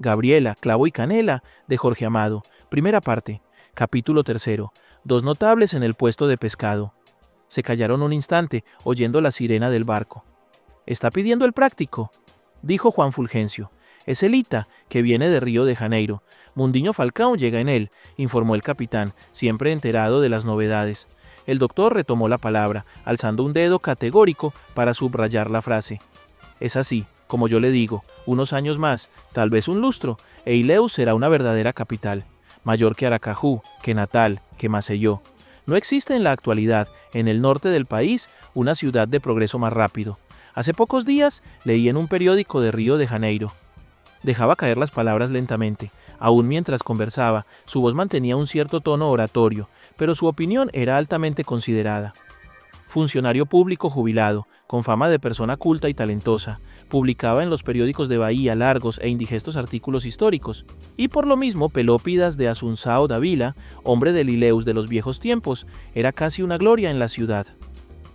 Gabriela, Clavo y Canela, de Jorge Amado. Primera parte. Capítulo 3. Dos notables en el puesto de pescado. Se callaron un instante, oyendo la sirena del barco. «¿Está pidiendo el práctico?», dijo Juan Fulgencio. «Es el Ita, que viene de Río de Janeiro. Mundiño Falcão llega en él», informó el capitán, siempre enterado de las novedades. El doctor retomó la palabra, alzando un dedo categórico para subrayar la frase. «Es así, como yo le digo, unos años más, tal vez un lustro, e Ilhéus será una verdadera capital, mayor que Aracaju, que Natal, que Maceió. No existe en la actualidad, en el norte del país, una ciudad de progreso más rápido. Hace pocos días leí en un periódico de Río de Janeiro». Dejaba caer las palabras lentamente. Aún mientras conversaba, su voz mantenía un cierto tono oratorio, pero su opinión era altamente considerada. Funcionario público jubilado, con fama de persona culta y talentosa, publicaba en los periódicos de Bahía largos e indigestos artículos históricos, y por lo mismo Pelópidas de Assunção Dávila, hombre del Ilhéus de los viejos tiempos, era casi una gloria en la ciudad.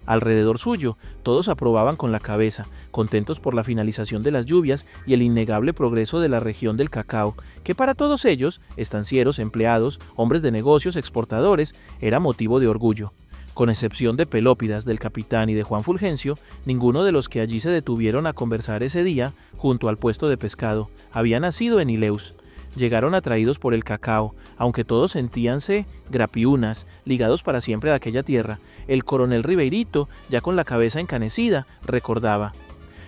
Alrededor suyo, todos aprobaban con la cabeza, contentos por la finalización de las lluvias y el innegable progreso de la región del cacao, que para todos ellos, estancieros, empleados, hombres de negocios, exportadores, era motivo de orgullo. Con excepción de Pelópidas, del capitán y de Juan Fulgencio, ninguno de los que allí se detuvieron a conversar ese día, junto al puesto de pescado, había nacido en Ilhéus. Llegaron atraídos por el cacao, aunque todos sentíanse grapiunas, ligados para siempre a aquella tierra. El coronel Ribeirito, ya con la cabeza encanecida, recordaba: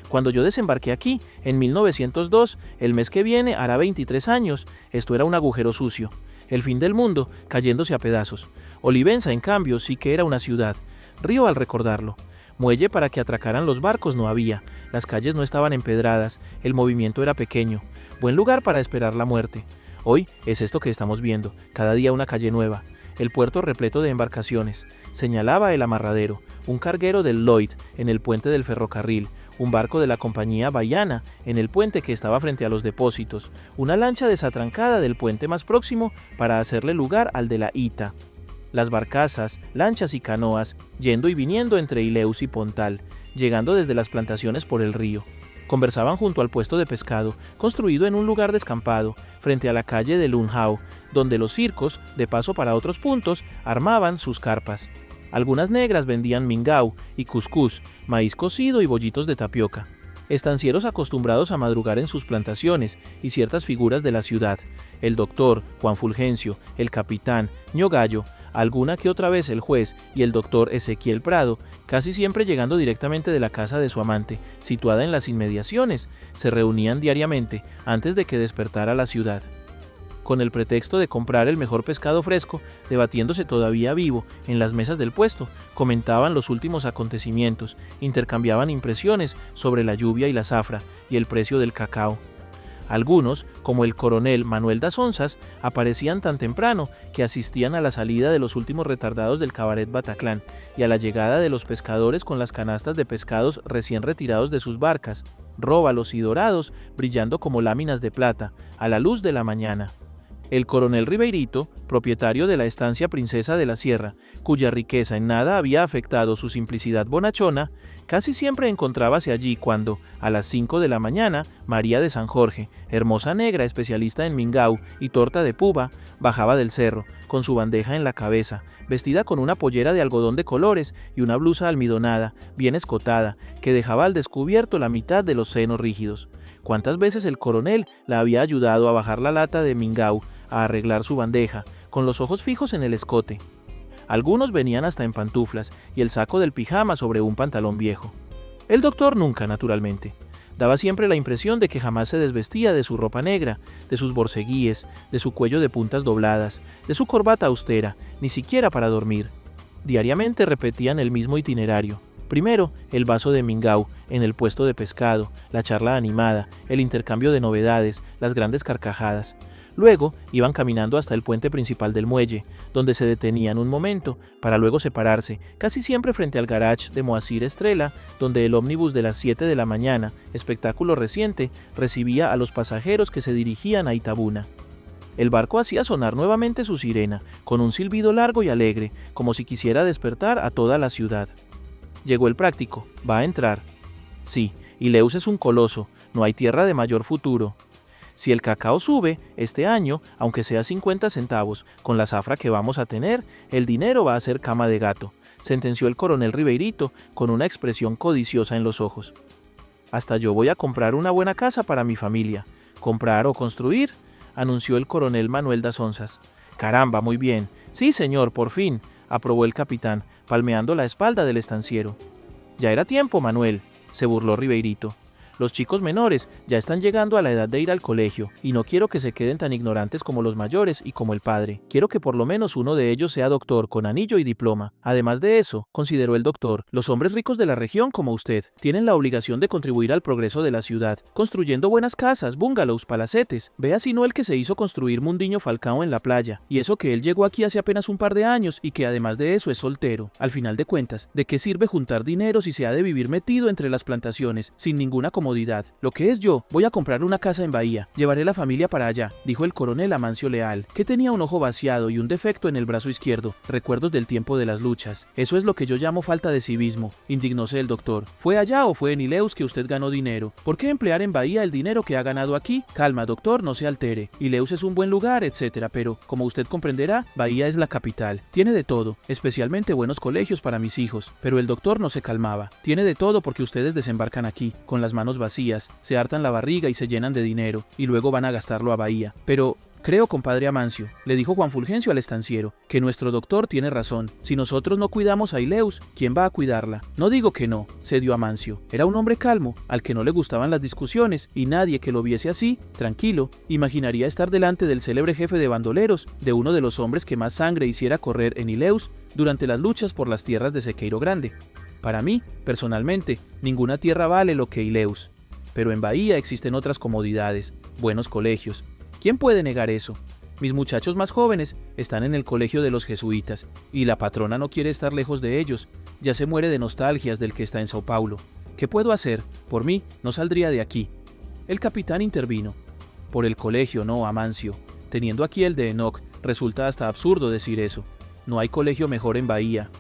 «Cuando yo desembarqué aquí, en 1902, el mes que viene hará 23 años, esto era un agujero sucio, el fin del mundo, cayéndose a pedazos. Olivenza, en cambio, sí que era una ciudad. Río al recordarlo. Muelle para que atracaran los barcos no había, las calles no estaban empedradas, el movimiento era pequeño. Buen lugar para esperar la muerte. Hoy es esto que estamos viendo, cada día una calle nueva. El puerto repleto de embarcaciones. Señalaba el amarradero, un carguero del Lloyd en el puente del ferrocarril, un barco de la compañía Bahiana en el puente que estaba frente a los depósitos, una lancha desatrancada del puente más próximo para hacerle lugar al de la Ita. Las barcazas, lanchas y canoas, yendo y viniendo entre Ilhéus y Pontal, llegando desde las plantaciones por el río. Conversaban junto al puesto de pescado, construido en un lugar descampado, frente a la calle de Lunhao, donde los circos, de paso para otros puntos, armaban sus carpas. Algunas negras vendían mingau y cuscús, maíz cocido y bollitos de tapioca. Estancieros acostumbrados a madrugar en sus plantaciones y ciertas figuras de la ciudad, el doctor, Juan Fulgencio, el capitán, Ño Gallo, alguna que otra vez el juez y el doctor Ezequiel Prado, casi siempre llegando directamente de la casa de su amante, situada en las inmediaciones, se reunían diariamente antes de que despertara la ciudad. Con el pretexto de comprar el mejor pescado fresco, debatiéndose todavía vivo en las mesas del puesto, comentaban los últimos acontecimientos, intercambiaban impresiones sobre la lluvia y la zafra y el precio del cacao. Algunos, como el coronel Manuel das Onzas, aparecían tan temprano que asistían a la salida de los últimos retardados del cabaret Bataclan y a la llegada de los pescadores con las canastas de pescados recién retirados de sus barcas, róbalos y dorados brillando como láminas de plata a la luz de la mañana. El coronel Ribeirito, propietario de la estancia Princesa de la Sierra, cuya riqueza en nada había afectado su simplicidad bonachona, casi siempre encontrábase allí cuando, a las 5 de la mañana, María de San Jorge, hermosa negra especialista en mingau y torta de puba, bajaba del cerro, con su bandeja en la cabeza, vestida con una pollera de algodón de colores y una blusa almidonada, bien escotada, que dejaba al descubierto la mitad de los senos rígidos. ¿Cuántas veces el coronel la había ayudado a bajar la lata de mingau, a arreglar su bandeja, con los ojos fijos en el escote? Algunos venían hasta en pantuflas y el saco del pijama sobre un pantalón viejo. El doctor nunca, naturalmente. Daba siempre la impresión de que jamás se desvestía de su ropa negra, de sus borceguíes, de su cuello de puntas dobladas, de su corbata austera, ni siquiera para dormir. Diariamente repetían el mismo itinerario. Primero, el vaso de mingau en el puesto de pescado, la charla animada, el intercambio de novedades, las grandes carcajadas. Luego iban caminando hasta el puente principal del muelle, donde se detenían un momento, para luego separarse, casi siempre frente al garage de Moacir Estrella, donde el ómnibus de las 7 de la mañana, espectáculo reciente, recibía a los pasajeros que se dirigían a Itabuna. El barco hacía sonar nuevamente su sirena, con un silbido largo y alegre, como si quisiera despertar a toda la ciudad. Llegó el práctico, va a entrar. Sí, Ilhéus es un coloso, no hay tierra de mayor futuro. Si el cacao sube este año, aunque sea 50 centavos, con la zafra que vamos a tener, el dinero va a ser cama de gato, sentenció el coronel Ribeirito con una expresión codiciosa en los ojos. Hasta yo voy a comprar una buena casa para mi familia. ¿Comprar o construir?, anunció el coronel Manuel das Onzas. Caramba, muy bien. Sí, señor, por fin, aprobó el capitán, palmeando la espalda del estanciero. Ya era tiempo, Manuel, se burló Ribeirito. Los chicos menores ya están llegando a la edad de ir al colegio, y no quiero que se queden tan ignorantes como los mayores y como el padre. Quiero que por lo menos uno de ellos sea doctor con anillo y diploma. Además de eso, consideró el doctor, los hombres ricos de la región como usted tienen la obligación de contribuir al progreso de la ciudad, construyendo buenas casas, bungalows, palacetes. Vea si no el que se hizo construir Mundiño Falcao en la playa, y eso que él llegó aquí hace apenas un par de años y que además de eso es soltero. Al final de cuentas, ¿de qué sirve juntar dinero si se ha de vivir metido entre las plantaciones, sin ninguna comodidad? Lo que es yo, voy a comprar una casa en Bahía, llevaré la familia para allá, dijo el coronel Amancio Leal, que tenía un ojo vaciado y un defecto en el brazo izquierdo, recuerdos del tiempo de las luchas. Eso es lo que yo llamo falta de civismo, indignóse el doctor. ¿Fue allá o fue en Ileus que usted ganó dinero? ¿Por qué emplear en Bahía el dinero que ha ganado aquí? Calma, doctor, no se altere. Ileus es un buen lugar, etcétera, pero, como usted comprenderá, Bahía es la capital. Tiene de todo, especialmente buenos colegios para mis hijos. Pero el doctor no se calmaba. Tiene de todo porque ustedes desembarcan aquí, con las manos vacías, se hartan la barriga y se llenan de dinero, y luego van a gastarlo a Bahía. Pero creo, compadre Amancio, le dijo Juan Fulgencio al estanciero, que nuestro doctor tiene razón. Si nosotros no cuidamos a Ileus, ¿quién va a cuidarla? No digo que no, cedió Amancio. Era un hombre calmo, al que no le gustaban las discusiones, y nadie que lo viese así, tranquilo, imaginaría estar delante del célebre jefe de bandoleros, de uno de los hombres que más sangre hiciera correr en Ileus durante las luchas por las tierras de Sequeiro Grande. Para mí, personalmente, ninguna tierra vale lo que Ileus. Pero en Bahía existen otras comodidades, buenos colegios. ¿Quién puede negar eso? Mis muchachos más jóvenes están en el colegio de los jesuitas, y la patrona no quiere estar lejos de ellos. Ya se muere de nostalgias del que está en Sao Paulo. ¿Qué puedo hacer? Por mí, no saldría de aquí. El capitán intervino. Por el colegio, no, Amancio. Teniendo aquí el de Enoch, resulta hasta absurdo decir eso. No hay colegio mejor en Bahía.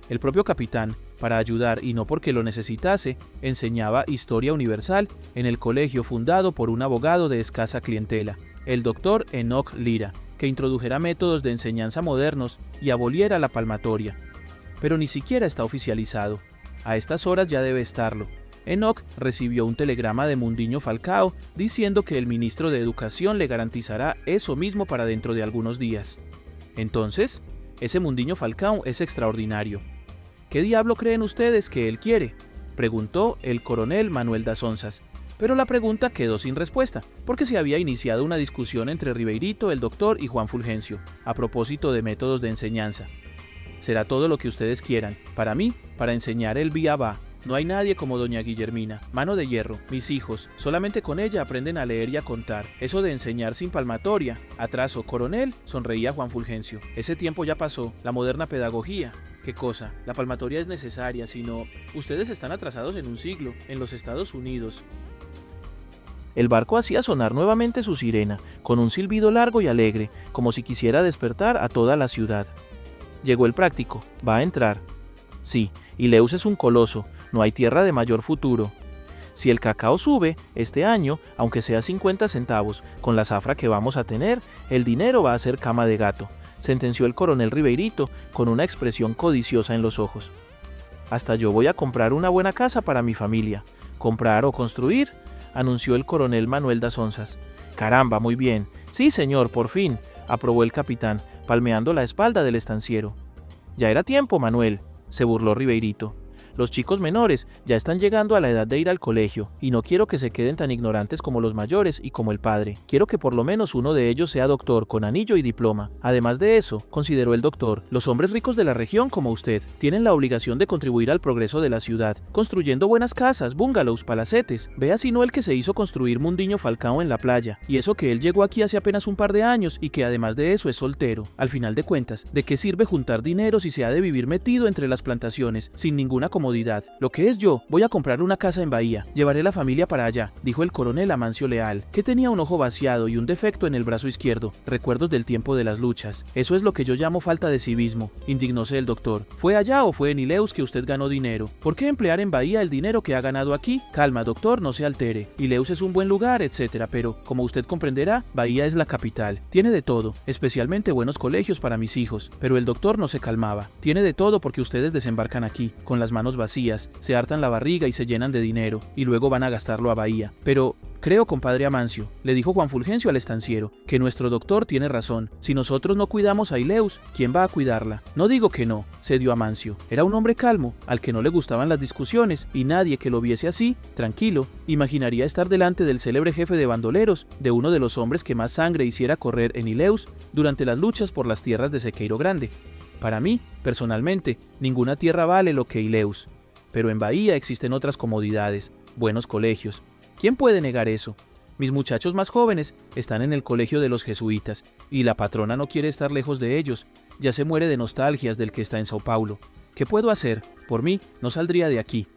El propio capitán, para ayudar y no porque lo necesitase, enseñaba Historia Universal en el colegio fundado por un abogado de escasa clientela, el doctor Enoch Lira, que introdujera métodos de enseñanza modernos y aboliera la palmatoria. Pero ni siquiera está oficializado. A estas horas ya debe estarlo. Enoch recibió un telegrama de Mundiño Falcao diciendo que el ministro de Educación le garantizará eso mismo para dentro de algunos días. Entonces, ese Mundiño Falcao es extraordinario. ¿Qué diablo creen ustedes que él quiere?, preguntó el coronel Manuel das Onzas, pero la pregunta quedó sin respuesta, porque se había iniciado una discusión entre Ribeirito, el doctor y Juan Fulgencio, a propósito de métodos de enseñanza. Será todo lo que ustedes quieran. Para mí, para enseñar el vía va. No hay nadie como doña Guillermina, mano de hierro. Mis hijos, solamente con ella aprenden a leer y a contar. Eso de enseñar sin palmatoria. Atraso, coronel, sonreía Juan Fulgencio. Ese tiempo ya pasó, la moderna pedagogía. ¿Qué cosa? La palmatoria es necesaria, sino ustedes están atrasados en un siglo, en los Estados Unidos. El barco hacía sonar nuevamente su sirena, con un silbido largo y alegre, como si quisiera despertar a toda la ciudad. Llegó el práctico, va a entrar. Sí, Ileus es un coloso, no hay tierra de mayor futuro. Si el cacao sube este año, aunque sea 50 centavos, con la zafra que vamos a tener, el dinero va a ser cama de gato, sentenció el coronel Ribeirito con una expresión codiciosa en los ojos. Hasta yo voy a comprar una buena casa para mi familia. ¿Comprar o construir?, anunció el coronel Manuel das Onzas. Caramba, muy bien. Sí, señor, por fin, aprobó el capitán, palmeando la espalda del estanciero. Ya era tiempo, Manuel, se burló Ribeirito. Los chicos menores ya están llegando a la edad de ir al colegio, y no quiero que se queden tan ignorantes como los mayores y como el padre. Quiero que por lo menos uno de ellos sea doctor con anillo y diploma. Además de eso, consideró el doctor, los hombres ricos de la región como usted tienen la obligación de contribuir al progreso de la ciudad, construyendo buenas casas, bungalows, palacetes. Vea si no el que se hizo construir Mundiño Falcao en la playa, y eso que él llegó aquí hace apenas un par de años y que además de eso es soltero. Al final de cuentas, ¿de qué sirve juntar dinero si se ha de vivir metido entre las plantaciones, sin ninguna comodidad? comodidad. Lo que es yo, voy a comprar una casa en Bahía. Llevaré la familia para allá, dijo el coronel Amancio Leal, que tenía un ojo vaciado y un defecto en el brazo izquierdo. Recuerdos del tiempo de las luchas. Eso es lo que yo llamo falta de civismo, indignóse el doctor. ¿Fue allá o fue en Ileus que usted ganó dinero? ¿Por qué emplear en Bahía el dinero que ha ganado aquí? Calma, doctor, no se altere. Ileus es un buen lugar, etcétera, pero, como usted comprenderá, Bahía es la capital. Tiene de todo, especialmente buenos colegios para mis hijos. Pero el doctor no se calmaba. Tiene de todo porque ustedes desembarcan aquí, con las manos vacías, se hartan la barriga y se llenan de dinero, y luego van a gastarlo a Bahía. Pero creo, compadre Amancio, le dijo Juan Fulgencio al estanciero, que nuestro doctor tiene razón. Si nosotros no cuidamos a Ileus, ¿quién va a cuidarla? No digo que no, cedió Amancio. Era un hombre calmo, al que no le gustaban las discusiones, y nadie que lo viese así, tranquilo, imaginaría estar delante del célebre jefe de bandoleros, de uno de los hombres que más sangre hiciera correr en Ileus durante las luchas por las tierras de Sequeiro Grande. Para mí, personalmente, ninguna tierra vale lo que Ileus. Pero en Bahía existen otras comodidades, buenos colegios. ¿Quién puede negar eso? Mis muchachos más jóvenes están en el colegio de los jesuitas, y la patrona no quiere estar lejos de ellos. Ya se muere de nostalgias del que está en Sao Paulo. ¿Qué puedo hacer? Por mí, no saldría de aquí.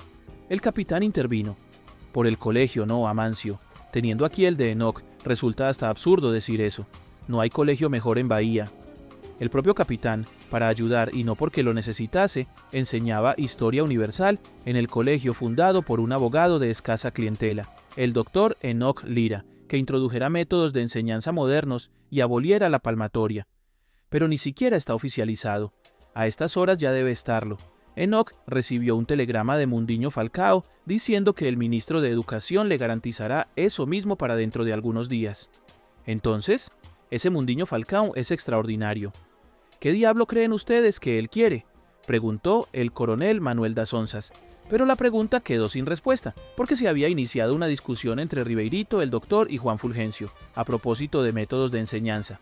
El capitán intervino. Por el colegio, no, Amancio. Teniendo aquí el de Enoch, resulta hasta absurdo decir eso. No hay colegio mejor en Bahía. El propio capitán, para ayudar y no porque lo necesitase, enseñaba Historia Universal en el colegio fundado por un abogado de escasa clientela, el doctor Enoch Lira, que introdujera métodos de enseñanza modernos y aboliera la palmatoria. Pero ni siquiera está oficializado. A estas horas ya debe estarlo. Enoch recibió un telegrama de Mundiño Falcao diciendo que el ministro de Educación le garantizará eso mismo para dentro de algunos días. Entonces, ese Mundiño Falcao es extraordinario. ¿Qué diablo creen ustedes que él quiere?, preguntó el coronel Manuel das Onzas. Pero la pregunta quedó sin respuesta, porque se había iniciado una discusión entre Ribeirito, el doctor y Juan Fulgencio, a propósito de métodos de enseñanza.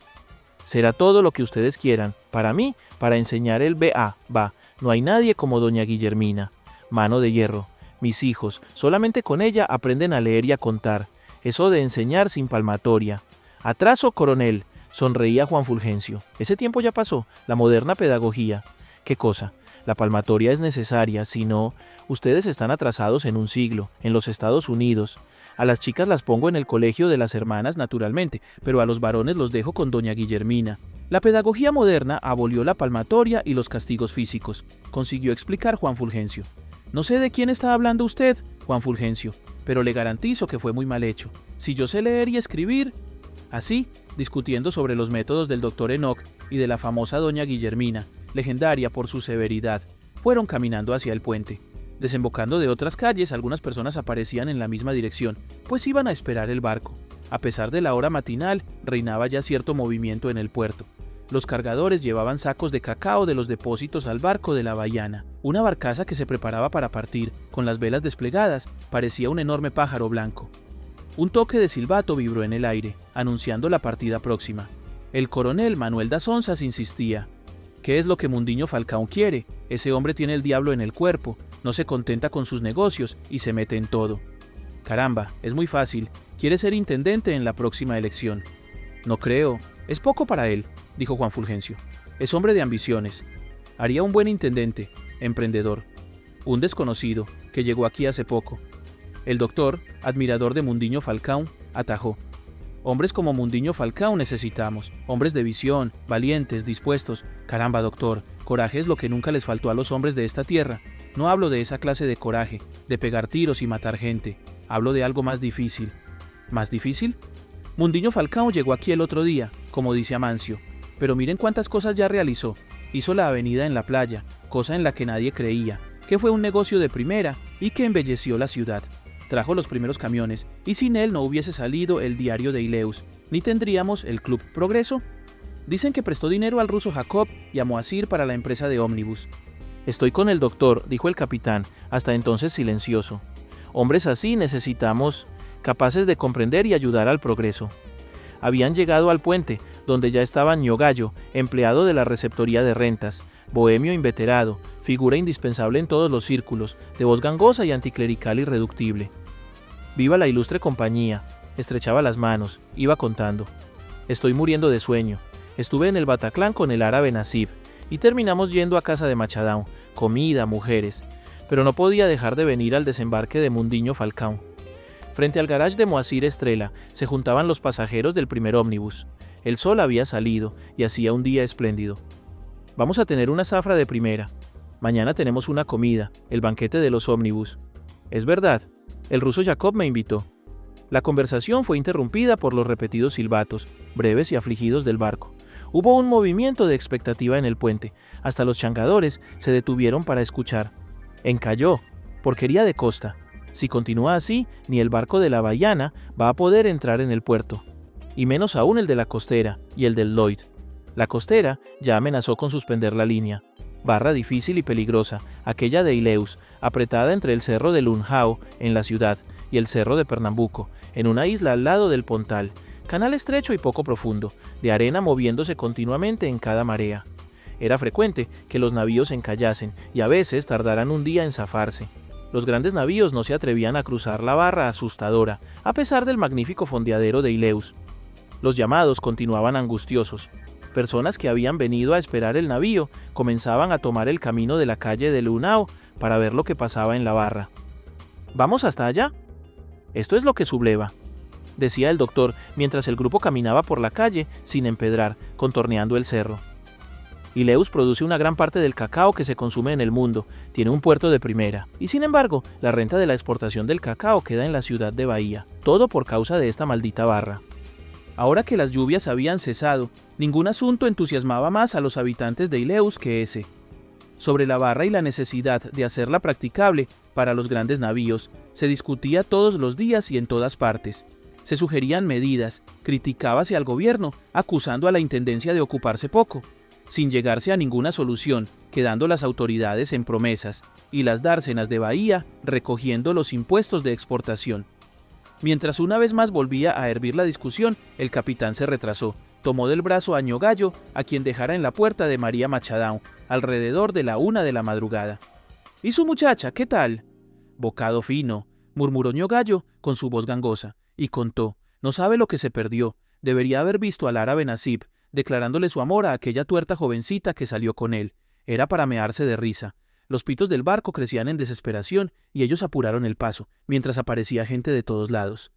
Será todo lo que ustedes quieran. Para mí, para enseñar el BA, va, no hay nadie como doña Guillermina. Mano de hierro. Mis hijos, solamente con ella aprenden a leer y a contar. Eso de enseñar sin palmatoria. Atraso, coronel, sonreía Juan Fulgencio. Ese tiempo ya pasó, la moderna pedagogía. ¿Qué cosa? La palmatoria es necesaria, si no, ustedes están atrasados en un siglo, en los Estados Unidos. A las chicas las pongo en el colegio de las hermanas, naturalmente, pero a los varones los dejo con doña Guillermina. La pedagogía moderna abolió la palmatoria y los castigos físicos, consiguió explicar Juan Fulgencio. No sé de quién está hablando usted, Juan Fulgencio, pero le garantizo que fue muy mal hecho. Si yo sé leer y escribir... Así, discutiendo sobre los métodos del doctor Enoch y de la famosa doña Guillermina, legendaria por su severidad, fueron caminando hacia el puente. Desembocando de otras calles, algunas personas aparecían en la misma dirección, pues iban a esperar el barco. A pesar de la hora matinal, reinaba ya cierto movimiento en el puerto. Los cargadores llevaban sacos de cacao de los depósitos al barco de la Bahiana. Una barcaza que se preparaba para partir, con las velas desplegadas, parecía un enorme pájaro blanco. Un toque de silbato vibró en el aire, anunciando la partida próxima. El coronel Manuel das Onzas insistía. ¿Qué es lo que Mundiño Falcao quiere? Ese hombre tiene el diablo en el cuerpo, no se contenta con sus negocios y se mete en todo. Caramba, es muy fácil, quiere ser intendente en la próxima elección. No creo, es poco para él, dijo Juan Fulgencio. Es hombre de ambiciones. Haría un buen intendente, emprendedor. Un desconocido, que llegó aquí hace poco. El doctor, admirador de Mundiño Falcao, atajó. Hombres como Mundiño Falcao necesitamos, hombres de visión, valientes, dispuestos. Caramba, doctor, coraje es lo que nunca les faltó a los hombres de esta tierra. No hablo de esa clase de coraje, de pegar tiros y matar gente. Hablo de algo más difícil. ¿Más difícil? Mundiño Falcao llegó aquí el otro día, como dice Amancio. Pero miren cuántas cosas ya realizó. Hizo la avenida en la playa, cosa en la que nadie creía, que fue un negocio de primera y que embelleció la ciudad. Trajo los primeros camiones, y sin él no hubiese salido el diario de Ileus, ni tendríamos el Club Progreso. Dicen que prestó dinero al ruso Jacob y a Moacir para la empresa de ómnibus. Estoy con el doctor, dijo el capitán, hasta entonces silencioso. Hombres así necesitamos, capaces de comprender y ayudar al progreso. Habían llegado al puente, donde ya estaba Ño Gallo, empleado de la receptoría de rentas, bohemio inveterado, figura indispensable en todos los círculos, de voz gangosa y anticlerical irreductible. Viva la ilustre compañía, estrechaba las manos, iba contando. Estoy muriendo de sueño. Estuve en el Bataclan con el árabe Nasib, y terminamos yendo a casa de Machadão, comida, mujeres. pero no podía dejar de venir al desembarque de Mundiño Falcão. Frente al garage de Moacir Estrella se juntaban los pasajeros del primer ómnibus. El sol había salido y hacía un día espléndido. Vamos a tener una zafra de primera. Mañana tenemos una comida, el banquete de los ómnibus. Es verdad, el ruso Jacob me invitó. La conversación fue interrumpida por los repetidos silbatos, breves y afligidos del barco. Hubo un movimiento de expectativa en el puente. Hasta los changadores se detuvieron para escuchar. Encalló, porquería de costa. Si continúa así, ni el barco de la Bahiana va a poder entrar en el puerto. Y menos aún el de la costera y el del Lloyd. La costera ya amenazó con suspender la línea. Barra difícil y peligrosa, aquella de Ilhéus, apretada entre el cerro de Lunhao, en la ciudad, y el cerro de Pernambuco, en una isla al lado del Pontal. Canal estrecho y poco profundo, de arena moviéndose continuamente en cada marea. Era frecuente que los navíos encallasen y a veces tardaran un día en zafarse. Los grandes navíos no se atrevían a cruzar la barra asustadora, a pesar del magnífico fondeadero de Ilhéus. Los llamados continuaban angustiosos. Personas que habían venido a esperar el navío comenzaban a tomar el camino de la calle de Lunao para ver lo que pasaba en la barra. ¿Vamos hasta allá? Esto es lo que subleva, decía el doctor mientras el grupo caminaba por la calle sin empedrar, contorneando el cerro. Ilhéus produce una gran parte del cacao que se consume en el mundo, tiene un puerto de primera, y sin embargo, la renta de la exportación del cacao queda en la ciudad de Bahía, todo por causa de esta maldita barra. Ahora que las lluvias habían cesado, ningún asunto entusiasmaba más a los habitantes de Ilhéus que ese. Sobre la barra y la necesidad de hacerla practicable para los grandes navíos, se discutía todos los días y en todas partes. Se sugerían medidas, criticábase al gobierno, acusando a la intendencia de ocuparse poco, sin llegarse a ninguna solución, quedando las autoridades en promesas, y las dársenas de Bahía recogiendo los impuestos de exportación. Mientras una vez más volvía a hervir la discusión, el capitán se retrasó, tomó del brazo a Ñogallo, a quien dejara en la puerta de María Machadão, alrededor de la 1 de la madrugada. ¿Y su muchacha, qué tal? Bocado fino, murmuró Ñogallo con su voz gangosa, y contó, no sabe lo que se perdió, debería haber visto al árabe Nasib, declarándole su amor a aquella tuerta jovencita que salió con él. Era para mearse de risa. Los pitos del barco crecían en desesperación y ellos apuraron el paso, mientras aparecía gente de todos lados.